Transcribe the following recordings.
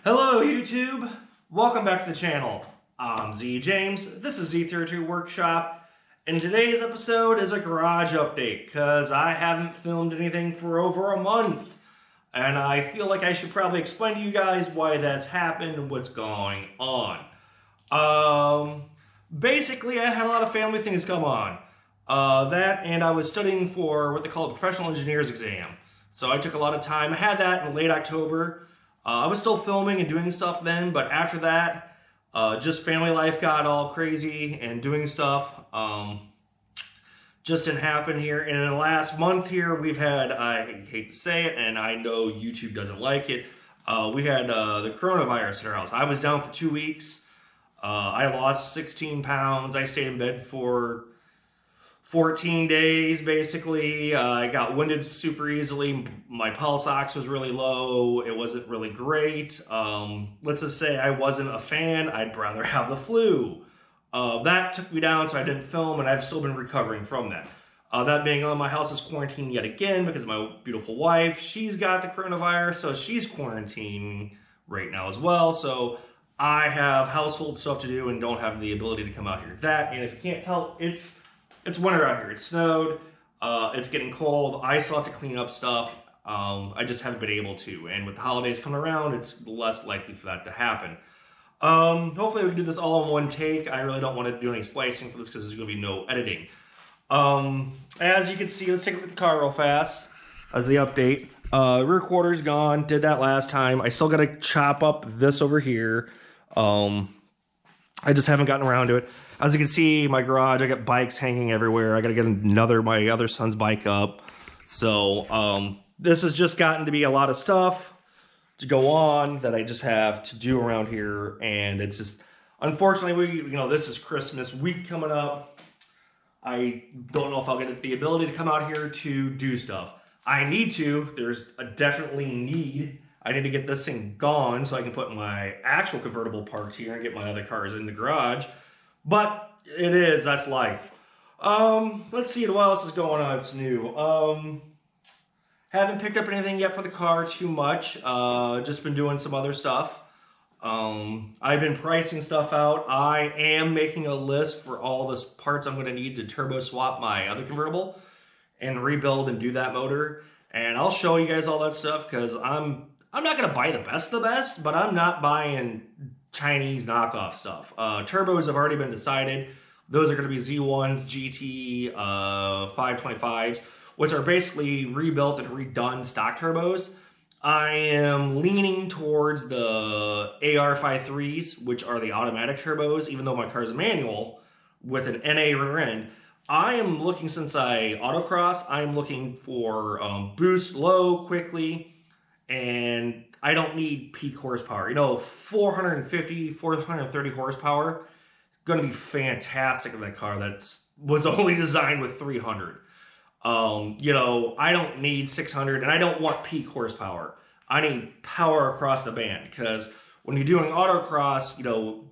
Hello YouTube! Welcome back to the channel. I'm Z James, this is Z32 Workshop, and today's episode is a garage update because I haven't filmed anything for over a month. And I feel like I should probably explain to you guys why that's happened and what's going on. Basically I had a lot of family things come on. That and I was studying for what they call a professional engineer's exam. So I took a lot of time. I had that in late October. I was still filming and doing stuff then, but after that, just family life got all crazy and doing stuff just didn't happen here. And in the last month here, we've had, I hate to say it, and I know YouTube doesn't like it, we had the coronavirus in our house. I was down for 2 weeks. I lost 16 pounds. I stayed in bed for 14 days, basically. I got winded super easily. My pulse ox was really low. It wasn't really great. Let's just say I wasn't a fan. I'd rather have the flu. That took me down, so I didn't film, and I've still been recovering from that. That being on, my house is quarantined yet again because my beautiful wife, she's got the coronavirus, so she's quarantined right now as well. So I have household stuff to do and don't have the ability to come out here. That, and if you can't tell, it's winter out here. It snowed. It's getting cold. I still have to clean up stuff. I just haven't been able to. And with the holidays coming around, it's less likely for that to happen. Hopefully we can do this all in one take. I really don't want to do any splicing for this because there's going to be no editing. As you can see, let's take a look at the car real fast as the update. Rear quarter's gone. Did that last time. I still got to chop up this over here. I just haven't gotten around to it. As you can see, my garage, I got bikes hanging everywhere. I got to get my other son's bike up. So this has just gotten to be a lot of stuff to go on that I just have to do around here. And it's just, unfortunately, this is Christmas week coming up. I don't know if I'll get the ability to come out here to do stuff. I need to. There's a definitely need. I need to get this thing gone so I can put my actual convertible parked here and get my other cars in the garage. But that's life. Let's see what else is going on. It's new. Haven't picked up anything yet for the car too much. Just been doing some other stuff. I've been pricing stuff out. I am making a list for all the parts I'm going to need to turbo swap my other convertible and rebuild and do that motor. And I'll show you guys all that stuff because I'm not going to buy the best of the best, but I'm not buying Chinese knockoff stuff. Turbos have already been decided. Those are going to be Z1s, GT 525s, which are basically rebuilt and redone stock turbos. I am leaning towards the AR53s, which are the automatic turbos, even though my car is a manual with an NA rear end. I am looking, since I autocross, I'm looking for boost low quickly, and I don't need peak horsepower. 450, 430 horsepower, going to be fantastic in that car that was only designed with 300. I don't need 600, and I don't want peak horsepower. I need power across the band, because when you're doing autocross,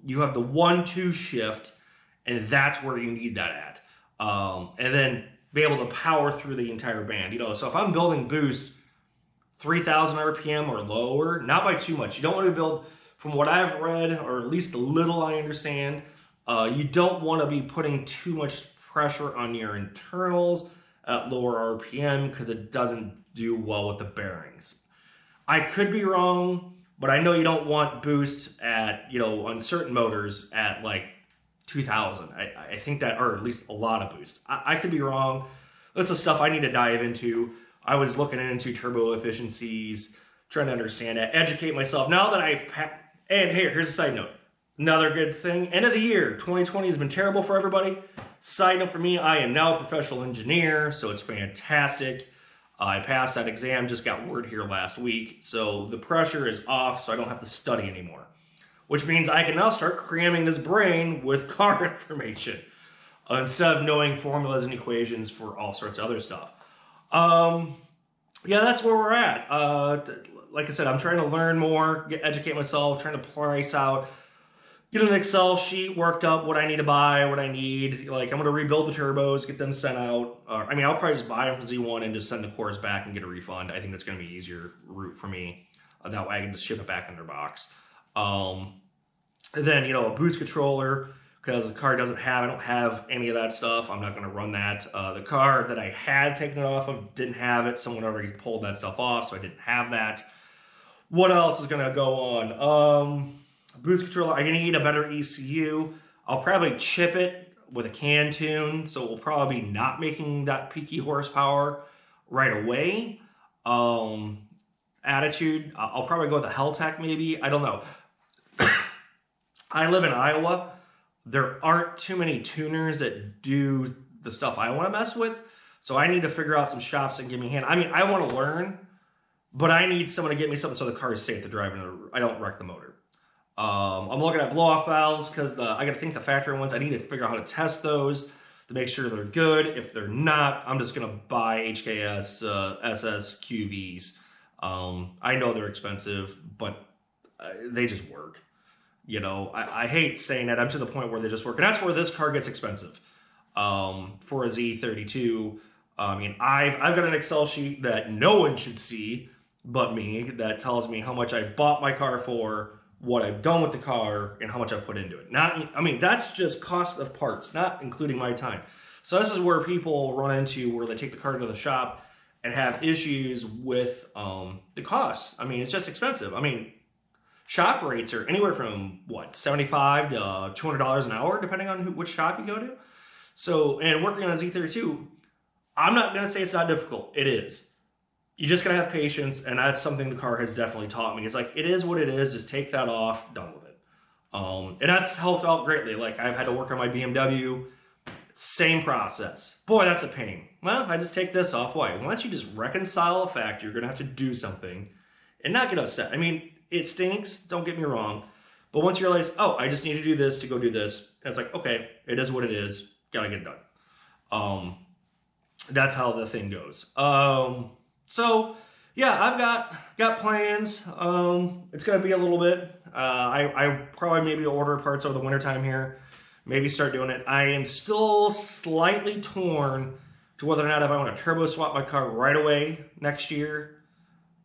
you have the 1-2 shift, and that's where you need that at. And then be able to power through the entire band. So if I'm building boost 3,000 RPM or lower, not by too much. You don't want to build, from what I've read, or at least a little I understand, you don't want to be putting too much pressure on your internals at lower RPM because it doesn't do well with the bearings. I could be wrong, but I know you don't want boost at, on certain motors at like 2,000. I think that, or at least a lot of boost. I could be wrong. This is stuff I need to dive into. I was looking into turbo efficiencies, trying to understand it, educate myself. Now that and here's a side note. Another good thing, end of the year, 2020 has been terrible for everybody. Side note for me, I am now a professional engineer, so it's fantastic. I passed that exam, just got word here last week, so the pressure is off, so I don't have to study anymore. Which means I can now start cramming this brain with car information instead of knowing formulas and equations for all sorts of other stuff. Yeah, that's where we're at. Like I said, I'm trying to learn more, educate myself, trying to price out, get an Excel sheet worked up, what I need to buy, what I need. Like, I'm going to rebuild the turbos, get them sent out. I'll probably just buy them from Z1 and just send the cores back and get a refund. I think that's going to be an easier route for me. That way I can just ship it back in their box. And then, you know, a boost controller, because the car doesn't have, I don't have any of that stuff. I'm not going to run that. The car that I had taken it off of didn't have it. Someone already pulled that stuff off, so I didn't have that. What else is going to go on? Boost controller, I need a better ECU. I'll probably chip it with a CAN tune, so we'll probably be not making that peaky horsepower right away. Attitude, I'll probably go with a Heltec maybe. I don't know. I live in Iowa. There aren't too many tuners that do the stuff I want to mess with. So I need to figure out some shops that give me a hand. I mean, I want to learn, but I need someone to get me something so the car is safe to drive and I don't wreck the motor. I'm looking at blow-off valves because I got to think the factory ones. I need to figure out how to test those to make sure they're good. If they're not, I'm just going to buy HKS SS QVs. I know they're expensive, but they just work. You know, I hate saying that. I'm to the point where they just work. And that's where this car gets expensive. For a Z32, I mean, I've got an Excel sheet that no one should see but me that tells me how much I bought my car for, what I've done with the car, and how much I've put into it. I mean, that's just cost of parts, not including my time. So this is where people run into where they take the car to the shop and have issues with the cost. I mean, it's just expensive. I mean, shop rates are anywhere from, what, $75 to $200 an hour, depending on which shop you go to. So, and working on a Z32, I'm not going to say it's not difficult. It is. You just got to have patience, and that's something the car has definitely taught me. It's like, it is what it is. Just take that off, done with it. And that's helped out greatly. Like, I've had to work on my BMW. Same process. Boy, that's a pain. Well, I just take this off. Why? Why don't you just reconcile the fact you're going to have to do something and not get upset? I mean, it stinks, don't get me wrong. But once you realize, oh, I just need to do this to go do this, and it's like, okay, it is what it is. Gotta get it done. That's how the thing goes. So, yeah, I've got plans. It's gonna be a little bit. I probably maybe order parts over the wintertime here. Maybe start doing it. I am still slightly torn to whether or not if I want to turbo swap my car right away next year,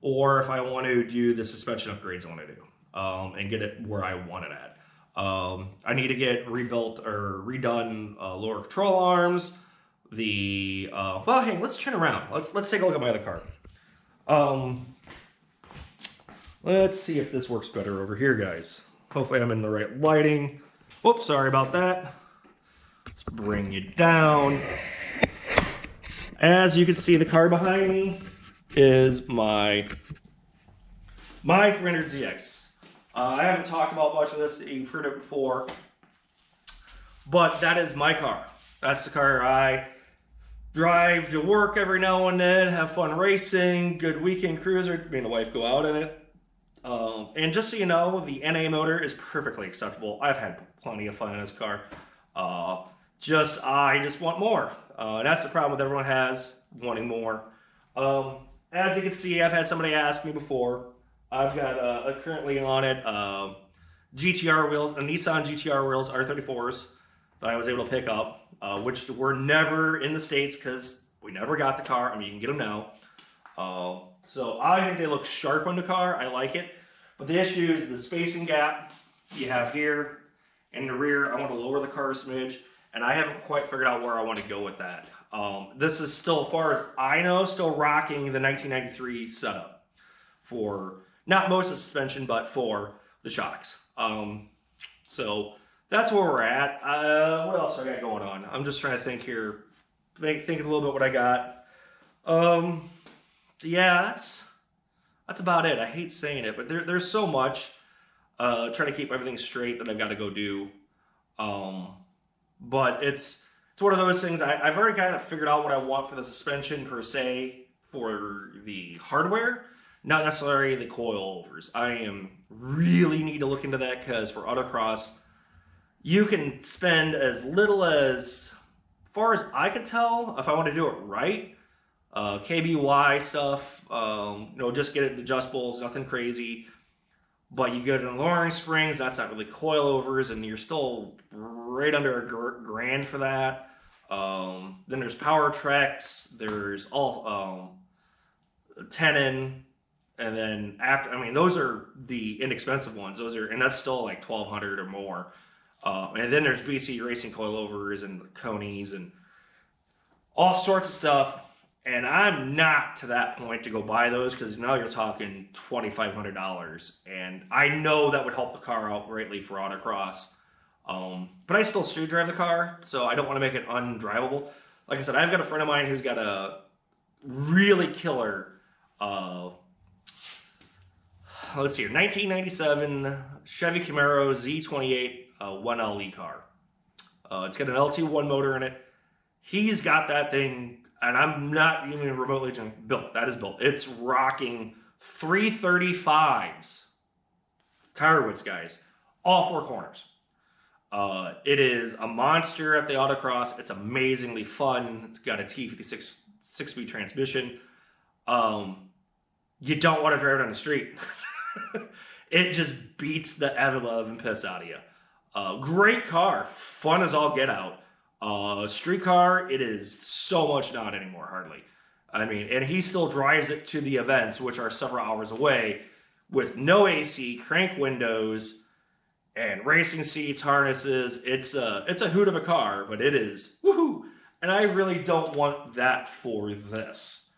or if I want to do the suspension upgrades I want to do and get it where I want it at. I need to get rebuilt or redone lower control arms. Well, hey, let's turn around. Let's take a look at my other car. Let's see if this works better over here, guys. Hopefully I'm in the right lighting. Whoops, sorry about that. Let's bring you down. As you can see, the car behind me is my 300ZX. I haven't talked about much of this. You've heard it before. But that is my car. That's the car I drive to work every now and then, have fun racing, good weekend cruiser. Me and the wife go out in it. And just so you know, the NA motor is perfectly acceptable. I've had plenty of fun in this car. I just want more. That's the problem with everyone has, wanting more. As you can see, I've had somebody ask me before. I've got currently on it GTR wheels, a Nissan GTR wheels R34s that I was able to pick up, which were never in the States because we never got the car. I mean, you can get them now. So I think they look sharp on the car. I like it. But the issue is the spacing gap you have here and the rear. I want to lower the car a smidge, and I haven't quite figured out where I want to go with that. This is still, as far as I know, still rocking the 1993 setup for not most of the suspension, but for the shocks. So that's where we're at. What else I got going on? I'm just trying to think here, thinking a little bit what I got. Yeah, that's about it. I hate saying it, but there's so much. Trying to keep everything straight that I've got to go do. But it's one of those things. I've already kind of figured out what I want for the suspension per se for the hardware, not necessarily the coilovers. I really need to look into that because for autocross, you can spend as little as far as I could tell, if I want to do it right, KBY stuff, just get it adjustables, nothing crazy. But you get in lowering springs, that's not really coilovers, and you're still right under $1,000 for that. Then there's power tracks, there's all tenon, And then after, I mean, those are the inexpensive ones. And that's still like 1,200 or more. And then there's BC Racing coilovers and Conies and all sorts of stuff. And I'm not to that point to go buy those, because now you're talking $2,500. And I know that would help the car out greatly for autocross. But I still street drive the car, so I don't want to make it undrivable. Like I said, I've got a friend of mine who's got a really killer, let's see here, 1997 Chevy Camaro Z28 1LE car. It's got an LT1 motor in it. He's got that thing, and I'm not even remotely built. That is built. It's rocking 335s. Tire widths, guys. All four corners. It is a monster at the autocross. It's amazingly fun. It's got a T56 6-speed transmission. You don't want to drive it on the street. It just beats the ever love and piss out of you. Great car. Fun as all get out. Street car, it is so much not anymore, hardly. I mean, and he still drives it to the events, which are several hours away, with no AC, crank windows, and racing seats, harnesses. It's a hoot of a car, but it is woohoo. And I really don't want that for this.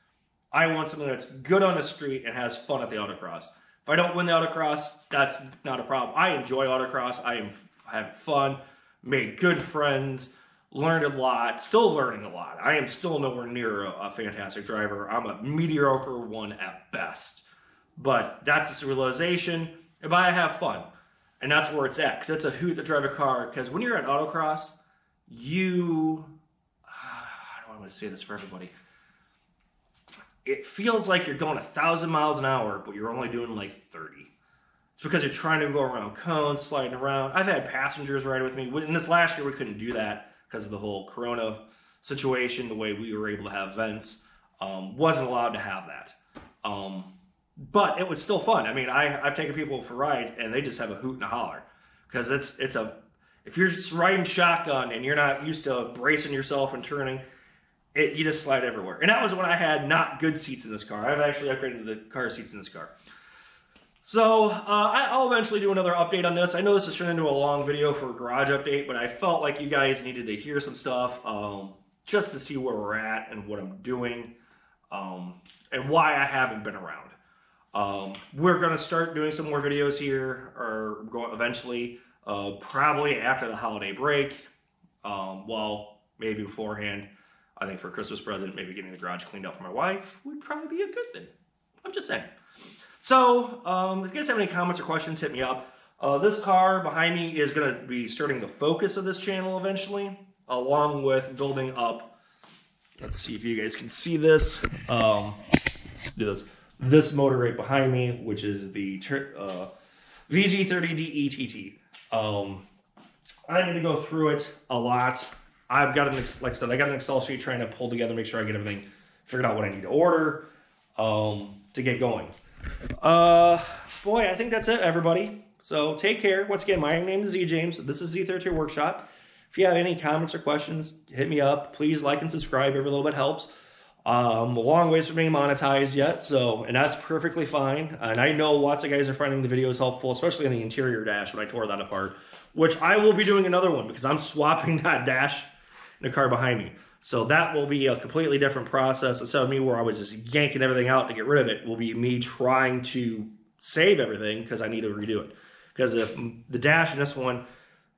I want something that's good on the street and has fun at the autocross. If I don't win the autocross, that's not a problem. I enjoy autocross. I am having fun, made good friends, learned a lot, still learning a lot. I am still nowhere near a fantastic driver. I'm a mediocre one at best. But that's just a realization. But I have fun. And that's where it's at. Because it's a hoot to drive a car. Because when you're at autocross, I don't want to say this for everybody. It feels like you're going 1,000 miles an hour, but you're only doing like 30. It's because you're trying to go around cones, sliding around. I've had passengers ride with me. In this last year, we couldn't do that because of the whole Corona situation, the way we were able to have vents. Wasn't allowed to have that. But it was still fun. I mean, I've taken people for rides, and they just have a hoot and a holler. Because if you're just riding shotgun and you're not used to bracing yourself and turning, you just slide everywhere. And that was when I had not good seats in this car. I've actually upgraded the car seats in this car. So I'll eventually do another update on this. I know this has turned into a long video for a garage update, but I felt like you guys needed to hear some stuff just to see where we're at and what I'm doing and why I haven't been around. We're going to start doing some more videos here eventually, probably after the holiday break. Well, maybe beforehand. I think for a Christmas present, maybe getting the garage cleaned out for my wife would probably be a good thing. I'm just saying. So, if you guys have any comments or questions, hit me up. This car behind me is going to be starting the focus of this channel eventually, along with building up. Let's see if you guys can see this. Let's do this. This motor right behind me, which is the VG30D ETT. I need to go through it a lot. I've got like I said, I got an Excel sheet trying to pull together, make sure I get everything figured out what I need to order to get going. Boy, I think that's it, everybody. So take care. Once again, my name is Z James. This is Z32 Workshop. If you have any comments or questions, hit me up. Please like and subscribe. Every little bit helps. A long ways from being monetized yet, and that's perfectly fine. And I know lots of guys are finding the videos helpful, especially in the interior dash when I tore that apart, which I will be doing another one because I'm swapping that dash in the car behind me. So that will be a completely different process. Instead of me where I was just yanking everything out to get rid of it, will be me trying to save everything because I need to redo it. Because if the dash in this one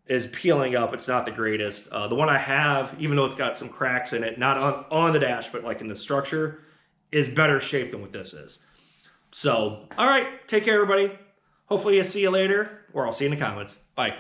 is peeling up, it's not the greatest. The one I have, even though it's got some cracks in it, not on the dash, but like in the structure, is better shape than what this is. So, all right, take care, everybody. Hopefully I'll see you later, or I'll see you in the comments. Bye.